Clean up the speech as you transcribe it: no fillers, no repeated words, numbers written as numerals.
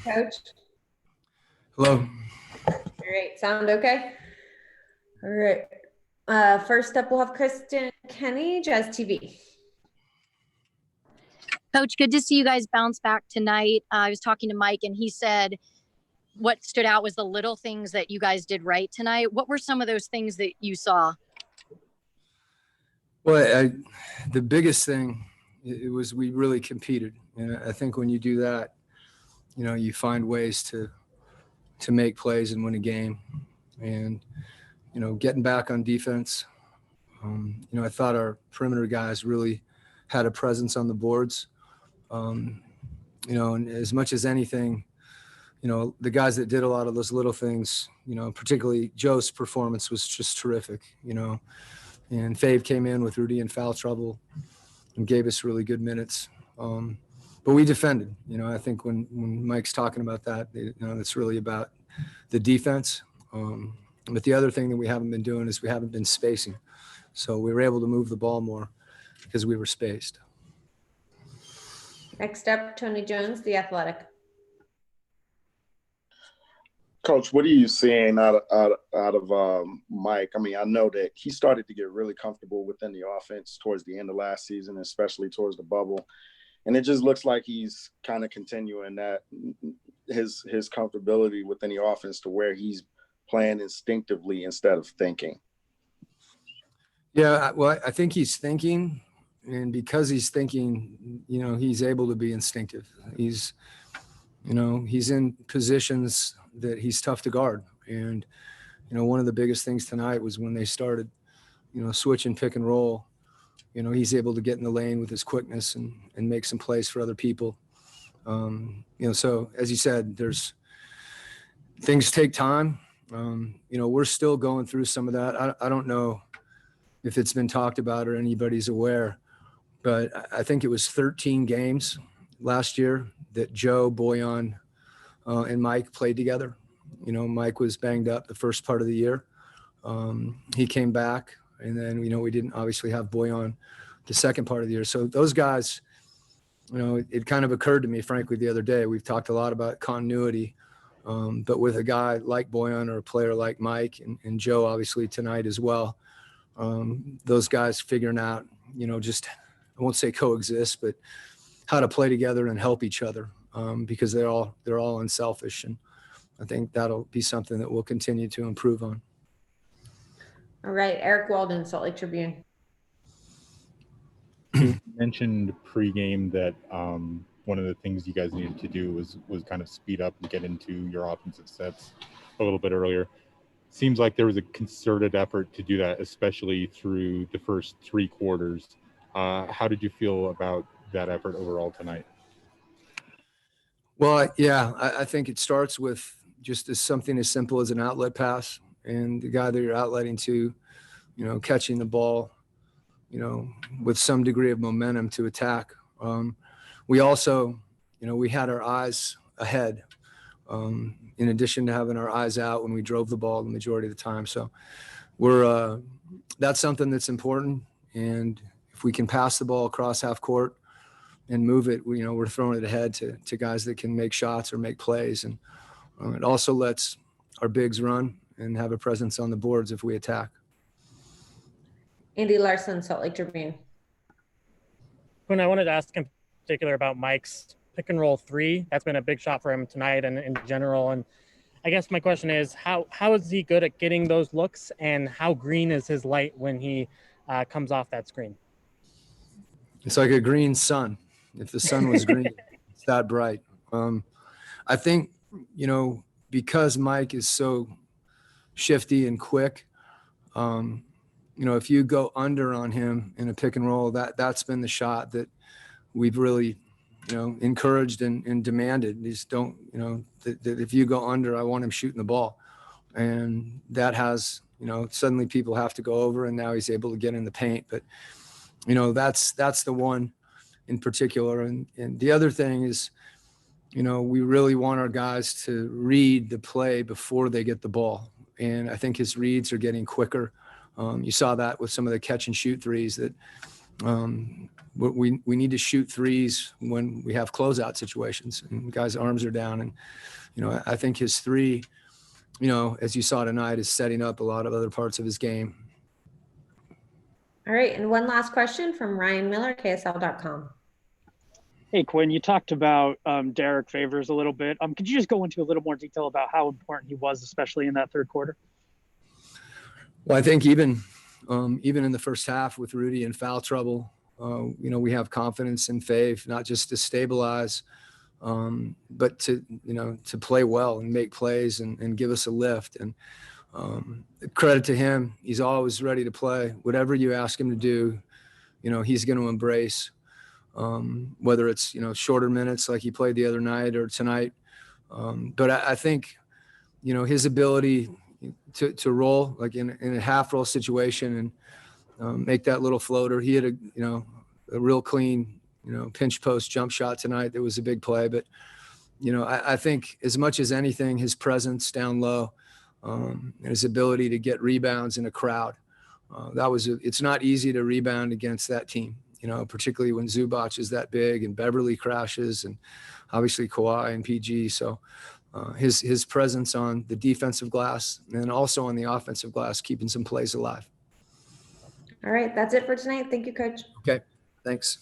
Coach. Hello. All right, sound okay? All right. First up, we'll have Kristen Kenny, Jazz TV. Coach, good to see you guys bounce back tonight. I was talking to Mike, and he said what stood out was the little things that you guys did right tonight. What were some of those things that you saw? Well, the biggest thing it was we really competed, and I think when you do that, you find ways to make plays and win a game. And getting back on defense, I thought our perimeter guys really had a presence on the boards. And as much as anything, the guys that did a lot of those little things, particularly Joe's performance was just terrific, and Fave came in with Rudy in foul trouble and gave us really good minutes. But we defended, I think when Mike's talking about that, it's really about the defense. But the other thing that we haven't been doing is we haven't been spacing. So we were able to move the ball more because we were spaced. Next up, Tony Jones, The Athletic. Coach, what are you seeing out of Mike? I mean, I know that he started to get really comfortable within the offense towards the end of last season, especially towards the bubble. And it just looks like he's kind of continuing that, his comfortability within the offense to where he's playing instinctively instead of thinking. Yeah, well, I think he's thinking, and because he's thinking, he's able to be instinctive. He's in positions that he's tough to guard. And, one of the biggest things tonight was when they started, switch and pick and roll, he's able to get in the lane with his quickness and make some plays for other people. So as you said, things take time. We're still going through some of that. I don't know if it's been talked about or anybody's aware, but I think it was 13 games last year that Joe, Boyan, and Mike played together. Mike was banged up the first part of the year. He came back, and then, we didn't obviously have Boyan the second part of the year. So those guys, it kind of occurred to me, frankly, the other day. We've talked a lot about continuity, but with a guy like Boyan or a player like Mike and Joe, obviously tonight as well, those guys figuring out, just, I won't say coexist, but how to play together and help each other, because they're all unselfish. And I think that'll be something that we'll continue to improve on. All right, Eric Walden, Salt Lake Tribune. You mentioned pregame that one of the things you guys needed to do was kind of speed up and get into your offensive sets a little bit earlier. Seems like there was a concerted effort to do that, especially through the first three quarters. How did you feel about that effort overall tonight? Well, yeah, I think it starts with just something as simple as an outlet pass, and the guy that you're outletting to, catching the ball, with some degree of momentum to attack. We also, we had our eyes ahead, in addition to having our eyes out when we drove the ball the majority of the time. So that's something that's important. And if we can pass the ball across half court and move it, we're throwing it ahead to guys that can make shots or make plays. And it also lets our bigs run and have a presence on the boards if we attack. Andy Larson, Salt Lake Tribune. Quinn, I wanted to ask in particular about Mike's pick and roll three. That's been a big shot for him tonight and in general. And I guess my question is, how is he good at getting those looks, and how green is his light when he comes off that screen? It's like a green sun. If the sun was green, it's that bright. I think, because Mike is so shifty and quick, if you go under on him in a pick and roll, that's been the shot that we've really, encouraged and demanded. These don't, that if you go under, I want him shooting the ball. And that has, suddenly people have to go over, and now he's able to get in the paint. But, that's the one in particular. And the other thing is, we really want our guys to read the play before they get the ball. And I think his reads are getting quicker. You saw that with some of the catch and shoot threes that, We need to shoot threes when we have closeout situations and guys' arms are down. And, I think his three, as you saw tonight, is setting up a lot of other parts of his game. All right. And one last question from Ryan Miller, KSL.com. Hey, Quinn, you talked about Derek Favors a little bit. Could you just go into a little more detail about how important he was, especially in that third quarter? Well, I think even in the first half with Rudy in foul trouble, we have confidence in Fave, not just to stabilize, but to play well and make plays and give us a lift. And credit to him, he's always ready to play. Whatever you ask him to do, he's going to embrace. Whether it's shorter minutes like he played the other night or tonight, but I think his ability to roll like in a half roll situation and make that little floater. He had a real clean pinch post jump shot tonight. That was a big play, but I think as much as anything, his presence down low and his ability to get rebounds in a crowd. It's not easy to rebound against that team. Particularly when Zubac is that big and Beverly crashes and obviously Kawhi and PG. So his presence on the defensive glass and also on the offensive glass, keeping some plays alive. All right. That's it for tonight. Thank you, Coach. Okay. Thanks.